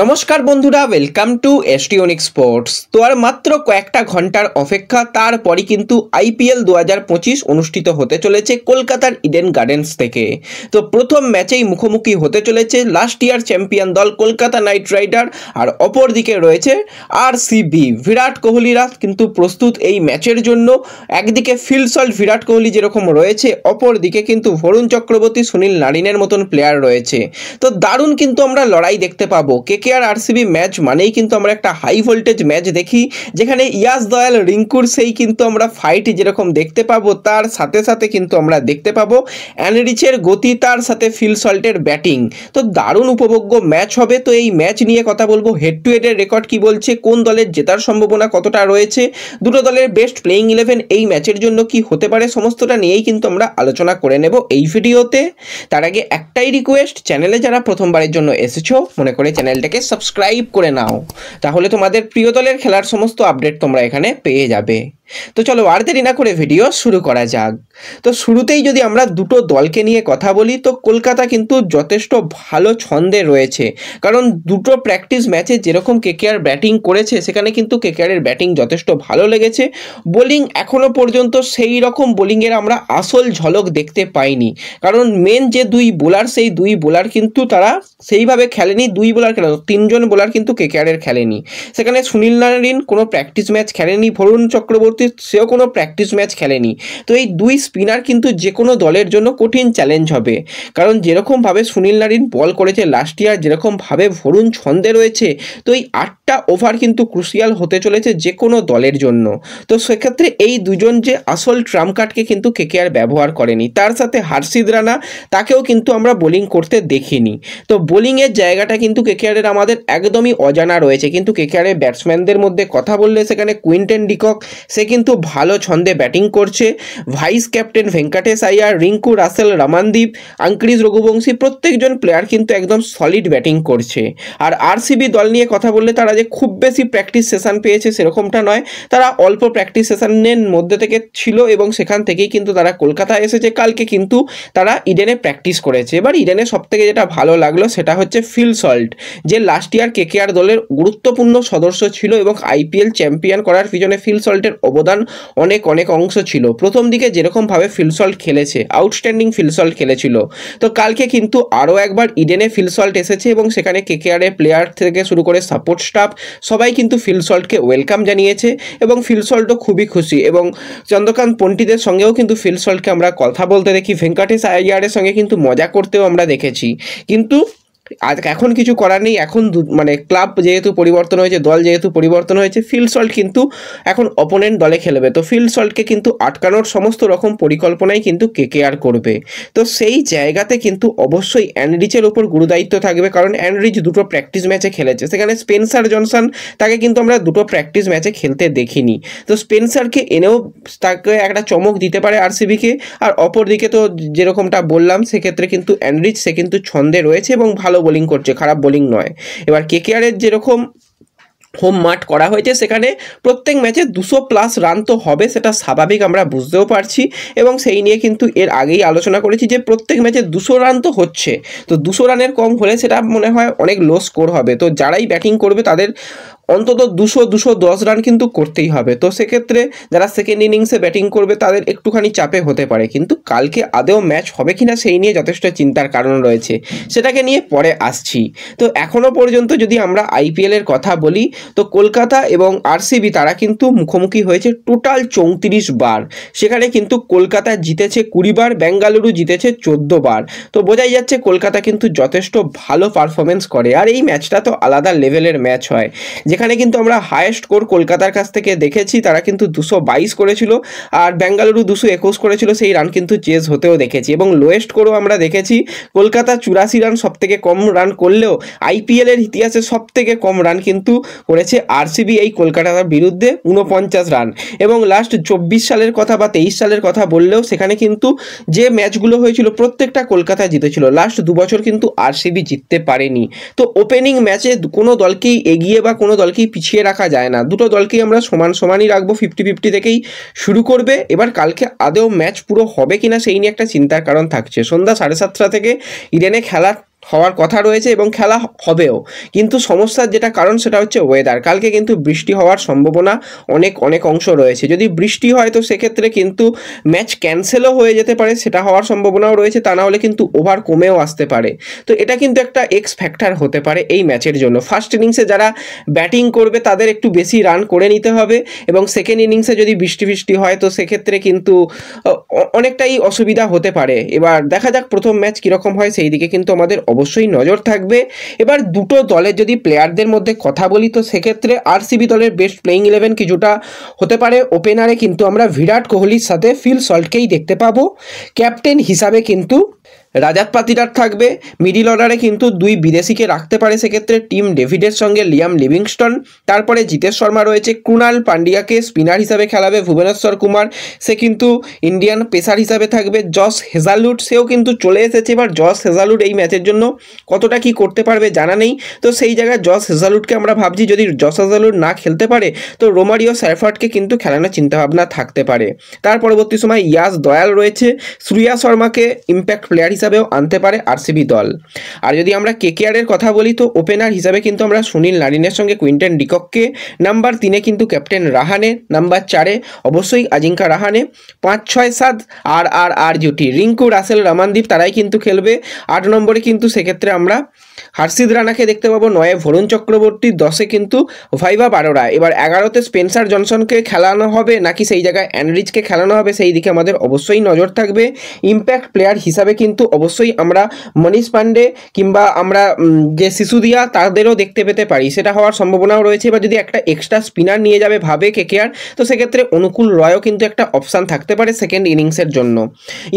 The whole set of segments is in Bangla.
নমস্কার বন্ধুরা, ওয়েলকাম টু এসটিওনিক স্পোর্টস। তো আর মাত্র কয়েকটা ঘন্টার অপেক্ষা, তারপরই কিন্তু আইপিএল 2025 অনুষ্ঠিত হতে চলেছে কলকাতার ইডেন গার্ডেন্স থেকে। তো প্রথম ম্যাচেই মুখোমুখি হতে চলেছে লাস্ট ইয়ার চ্যাম্পিয়ন দল কলকাতা নাইট রাইডার, আর অপর দিকে রয়েছে আরসিবি। বিরাট কোহলিরা কিন্তু প্রস্তুত এই ম্যাচের জন্য। একদিকে ফিল সল্ট বিরাট কোহলি যেরকম রয়েছে, অপর দিকে কিন্তু বরুণ চক্রবর্তী, সুনীল নারিনের মতন প্লেয়ার রয়েছে। তো দারুণ কিন্তু আমরা লড়াই দেখতে পাবো। কেকেআর আরসিবি ম্যাচ মানেই কিন্তু আমরা একটা হাই ভোল্টেজ ম্যাচ দেখি, যেখানে ইয়াস দয়াল রিঙ্কুর সেই কিন্তু আমরা ফাইট যেরকম দেখতে পাবো, তার সাথে সাথে কিন্তু আমরা দেখতে পাবো অ্যানরিচের গতি, তার সাথে ফিল সল্টের ব্যাটিং। তো দারুণ উপভোগ্য ম্যাচ হবে। তো এই ম্যাচ নিয়ে কথা বলবো, হেড টু হেডের রেকর্ড কি বলছে, কোন দলের জেতার সম্ভাবনা কতটা রয়েছে, দুটো দলের বেস্ট প্লেইং 11 এই ম্যাচের জন্য কি হতে পারে, সমস্তটা নিয়েই কিন্তু আমরা আলোচনা করে নেব এই ভিডিওতে। তার আগে একটাই রিকোয়েস্ট, চ্যানেলে যারা প্রথমবারের জন্য এসেছো মনে করে চ্যানেলটাকে সাবস্ক্রাইব করে নাও, তাহলে তোমাদের প্রিয় দলের খেলার সমস্ত আপডেট তোমরা এখানে পেয়ে যাবে। তো চলো আর দেরি না করে ভিডিও শুরু করা যাক। তো শুরুতেই যদি আমরা দুটো দলকে নিয়ে কথা বলি, তো কলকাতা কিন্তু যথেষ্ট ভালো ছন্দে রয়েছে, কারণ দুটো প্র্যাকটিস ম্যাচে যেরকম কেকেআর ব্যাটিং করেছে, সেখানে কিন্তু কেকেআরের ব্যাটিং যথেষ্ট ভালো লেগেছে। বোলিং এখনও পর্যন্ত সেই রকম বোলিংয়ের আমরা আসল ঝলক দেখতে পাইনি, কারণ মেন যে দুই বোলার, সেই দুই বোলার কিন্তু তারা সেইভাবে খেলেনি। দুই বোলার খেলে, তিনজন বোলার কিন্তু কেকেআরের খেলেনি। সেখানে সুনীল নারিন কোনো প্র্যাকটিস ম্যাচ খেলেনি, বরুণ চক্রবর্তী সেও কোনো প্র্যাকটিস ম্যাচ খেলেনি। তো এই দুই স্পিনার কিন্তু যে কোনো দলের জন্য কঠিন চ্যালেঞ্জ হবে, কারণ যেরকমভাবে সুনীল নারিন বল করেছে লাস্ট ইয়ার, যেরকমভাবে বরুণ ছন্দে রয়েছে, তো এই 8টা ওভার কিন্তু ক্রুশিয়াল হতে চলেছে যে কোনো দলের জন্য। তো সেক্ষেত্রে এই দুজন যে আসল ট্রাম্প কার্ডকে কিন্তু কেকেআর ব্যবহার করেনি। তার সাথে হার্ষিদ রানা, তাকেও কিন্তু আমরা বোলিং করতে দেখিনি। তো বোলিংয়ের জায়গাটা কিন্তু কেকেআরের আমাদের একদমই অজানা রয়েছে। কিন্তু কেকেআরের ব্যাটসম্যানদের মধ্যে কথা বললে, সেখানে কুইন্টন ডিকক, সে কিন্তু ভালো ছন্দে ব্যাটিং করছে। Vice captain Venkatesh Iyer, Rinku Russell, Ramandeep, Angkrish Raghuvanshi, প্রত্যেকজন প্লেয়ার কিন্তু একদম সলিড ব্যাটিং করছে। আর আরসিবি দল নিয়ে কথা বললে, তারা যে খুব বেশি প্র্যাকটিস সেশন পেয়েছে সেরকমটা নয়, তারা অল্প প্র্যাকটিস সেশনের মধ্যে থেকে ছিল এবং সেখান থেকেই কিন্তু তারা কলকাতায় এসেছে। কালকে কিন্তু তারা ইডেনে প্র্যাকটিস করেছে। এবার ইডেনে সবথেকে যেটা ভালো লাগলো সেটা হচ্ছে ফিল সল্ট, যে লাস্ট ইয়ার কেকেআর দলের গুরুত্বপূর্ণ সদস্য ছিল এবং আইপিএল চ্যাম্পিয়ন করার পিছনে ফিল সল্টের অবদান অনেক অংশ ছিল। প্রথম দিকে যেরকমভাবে ফিল সল্ট খেলেছে, আউটস্ট্যান্ডিং ফিল সল্ট খেলেছিল। তো কালকে কিন্তু আরও একবার ইডেনে ফিল সল্ট এসেছে এবং সেখানে কেকেআরের প্লেয়ার থেকে শুরু করে সাপোর্ট স্টাফ সবাই কিন্তু ফিল সল্টকে ওয়েলকাম জানিয়েছে এবং ফিল সল্টও খুবই খুশি। এবং চন্দ্রকান্ত পণ্ডিতের সঙ্গেও কিন্তু ফিল সল্টকে আমরা কথা বলতে দেখি, ভেঙ্কটেশ আইয়ারের সঙ্গে কিন্তু মজা করতেও আমরা দেখেছি। কিন্তু এখন কিছু করার নেই। এখন মানে ক্লাব যেহেতু পরিবর্তন হয়েছে, দল যেহেতু পরিবর্তন হয়েছে, ফিল সল্ট কিন্তু এখন অপোনেন্ট দলে খেলবে। তো ফিল সল্টকে কিন্তু আটকানোর সমস্ত রকম পরিকল্পনাই কিন্তু কেকেআর করবে। তো সেই জায়গাতে কিন্তু অবশ্যই অ্যানরিচের ওপর গুরুদায়িত্ব থাকবে, কারণ অ্যানরিচ দুটো প্র্যাকটিস ম্যাচে খেলেছে। সেখানে স্পেন্সার জনসন, তাকে কিন্তু আমরা দুটো প্র্যাকটিস ম্যাচে খেলতে দেখিনি। তো স্পেন্সারকে এনেও তাকে একটা চমক দিতে পারে আরসিবিকে। আর অপর দিকে তো যেরকমটা বললাম, সেক্ষেত্রে কিন্তু অ্যানরিচ, সে কিন্তু ছন্দে রয়েছে এবং ভালো বোলিং করছে, খারাপ বোলিং নয়। এবার কেকেআরের যেরকম হোম মাঠ করা হয়েছে, সেখানে প্রত্যেক ম্যাচে 200+ রান তো হবে, সেটা স্বাভাবিক, আমরা বুঝতেও পারছি। এবং সেই নিয়ে কিন্তু এর আগেই আলোচনা করেছি যে প্রত্যেক ম্যাচে 200 রান তো হচ্ছে। তো 200 রানের কম হলে সেটা মনে হয় অনেক লো স্কোর হবে। তো যারাই ব্যাটিং করবে তাদের অন্তত 200-210 রান কিন্তু করতেই হবে। তো সেক্ষেত্রে যারা সেকেন্ড ইনিংসে ব্যাটিং করবে তাদের একটুখানি চাপে হতে পারে। কিন্তু কালকে আদেও ম্যাচ হবে কিনা সেই নিয়ে যথেষ্ট চিন্তার কারণ রয়েছে, সেটাকে নিয়ে পরে আসছি। তো এখনও পর্যন্ত যদি আমরা আইপিএলের কথা বলি, তো কলকাতা এবং আরসিবি তারা কিন্তু মুখোমুখি হয়েছে টোটাল 34 বার। সেখানে কিন্তু কলকাতা জিতেছে 20 বার, বেঙ্গালুরু জিতেছে 14 বার। তো বোঝাই যাচ্ছে কলকাতা কিন্তু যথেষ্ট ভালো পারফরমেন্স করে। আর এই ম্যাচটা তো আলাদা লেভেলের ম্যাচ হয়, যেখানে কিন্তু আমরা হায়েস্ট স্কোর কলকাতার কাছ থেকে দেখেছি, তারা কিন্তু 222 করেছিল, আর বেঙ্গালুরু 221 করেছিল। সেই রান কিন্তু চেজ হতেও দেখেছি। এবং লোয়েস্ট স্কোরও আমরা দেখেছি, কলকাতা 84 রান, সব থেকে কম রান করলেও আইপিএলের ইতিহাসে সব থেকে কম রান কিন্তু করেছে আরসিবি এই কলকাতার বিরুদ্ধে, 49 রান। এবং লাস্ট 24 সালের কথা বা 23 সালের কথা বললেও সেখানে কিন্তু যে ম্যাচগুলো হয়েছিল প্রত্যেকটা কলকাতা জিতেছিল। লাস্ট 2 বছর কিন্তু আরসিবি জিততে পারেনি। তো ওপেনিং ম্যাচে কোনো দলকেই এগিয়ে বা কোনো দলকেই পিছিয়ে রাখা যায় না, দুটো দলকেই আমরা সমানই রাখবো। 50-50 থেকেই শুরু করবে। এবার কালকে আদেও ম্যাচ পুরো হবে কিনা সেই নিয়ে একটা চিন্তার কারণ থাকছে। সন্ধ্যা 7:30 থেকে ইডেনে খেলার হওয়ার কথা রয়েছে এবং খেলা হবেও, কিন্তু সমস্যার যেটা কারণ সেটা হচ্ছে ওয়েদার। কালকে কিন্তু বৃষ্টি হওয়ার সম্ভাবনা অনেক অংশ রয়েছে। যদি বৃষ্টি হয় তো সেক্ষেত্রে কিন্তু ম্যাচ ক্যান্সেলও হয়ে যেতে পারে, সেটা হওয়ার সম্ভাবনাও রয়েছে। তা না হলে কিন্তু ওভার কমেও আসতে পারে। তো এটা কিন্তু একটা এক্স ফ্যাক্টর হতে পারে এই ম্যাচের জন্য। ফার্স্ট ইনিংসে যারা ব্যাটিং করবে তাদের একটু বেশি রান করে নিতে হবে, এবং সেকেন্ড ইনিংসে যদি বৃষ্টি হয় তো সেক্ষেত্রে কিন্তু অনেকটাই অসুবিধা হতে পারে। এবার দেখা যাক প্রথম ম্যাচ কীরকম হয়, সেই দিকে কিন্তু আমাদের অবশ্যই নজর থাকবে। এবার দুটো দলের যদি প্লেয়ারদের মধ্যে কথা বলি তো সেক্ষেত্রে আরসিবি দলের বেস্ট প্লেইং 11 কিছুটা হতে পারে। ওপেনারে কিন্তু আমরা বিরাট কোহলির সাথে ফিল সল্টকেই দেখতে পাবো। ক্যাপ্টেন হিসাবে কিন্তু রাজাত পাতিদার থাকবে। মিডিল অর্ডারে কিন্তু দুই বিদেশিকে রাখতে পারে সেক্ষেত্রে টিম ডেভিডের সঙ্গে লিয়াম লিভিংস্টন। তারপরে জিতেশ শর্মা রয়েছে। কুণাল পান্ডিয়াকে স্পিনার হিসাবে খেলাবে ভুবনেশ্বর কুমার, সে কিন্তু ইন্ডিয়ান পেসার হিসাবে থাকবে। জস হেজালউড সেও কিন্তু চলে এসেছে। এবার জস হেজালউড এই ম্যাচের জন্য কতটা কি করতে পারবে জানা নেই, তো সেই জায়গায় জস হেজালউডকে আমরা ভাবছি যদি জস হেজালউড না খেলতে পারে তো রোমারিও স্যাফার্ডকে কিন্তু খেলানোর চিন্তাভাবনা থাকতে পারে। তার পরবর্তী সময় ইয়াস দয়াল রয়েছে। শ্রেয়া শর্মাকে ইম্প্যাক্ট প্লেয়ার হিসাবেও আনতে পারে আরসিবি দল। আর যদি আমরা কেকেআরের কথা বলি তো ওপেনার হিসাবে কিন্তু আমরা সুনীল নারিনের সঙ্গে কুইন্টন ডিকককে, নাম্বার 3-এ কিন্তু ক্যাপ্টেন রাহানে, নাম্বার 4-এ অবশ্যই আজিঙ্কা রাহানে, 5, 6, 7 আর জুটি রিঙ্কু রাসেল রামানদীপ তারাই কিন্তু খেলবে। 8 নম্বরে কিন্তু সেক্ষেত্রে আমরা হার্ষিদ রানাকে দেখতে পাবো। 9-এ ভরুণ চক্রবর্তী, 10-এ কিন্তু ভাইভা বারোরা। এবার 11-তে স্পেন্সার জনসনকে খেলানো হবে নাকি সেই জায়গায় অ্যানরিচকে খেলানো হবে সেই দিকে আমাদের অবশ্যই নজর থাকবে। ইম্প্যাক্ট প্লেয়ার হিসাবে কিন্তু অবশ্যই আমরা মনীষ পান্ডে কিংবা আমরা যে সিসুদিয়া তাদেরও দেখতে পেতে পারি, সেটা হওয়ার সম্ভাবনাও রয়েছে। এবার যদি একটা এক্সট্রা স্পিনার নিয়ে যাবে ভাবে কেকেআর তো সেক্ষেত্রে অনুকূল রয়ও কিন্তু একটা অপশান থাকতে পারে সেকেন্ড ইনিংসের জন্য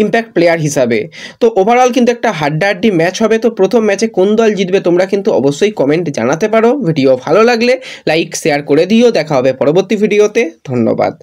ইম্প্যাক্ট প্লেয়ার হিসাবে। তো ওভারঅল কিন্তু একটা হাড্ডাহাড্ডি ম্যাচ হবে। তো প্রথম ম্যাচে কোন দল জিতবে তোমরা কিন্তু অবশ্যই কমেন্ট জানাতে পারো। ভিডিও ভালো লাগলে লাইক শেয়ার করে দিও। দেখা হবে পরবর্তী ভিডিওতে। ধন্যবাদ।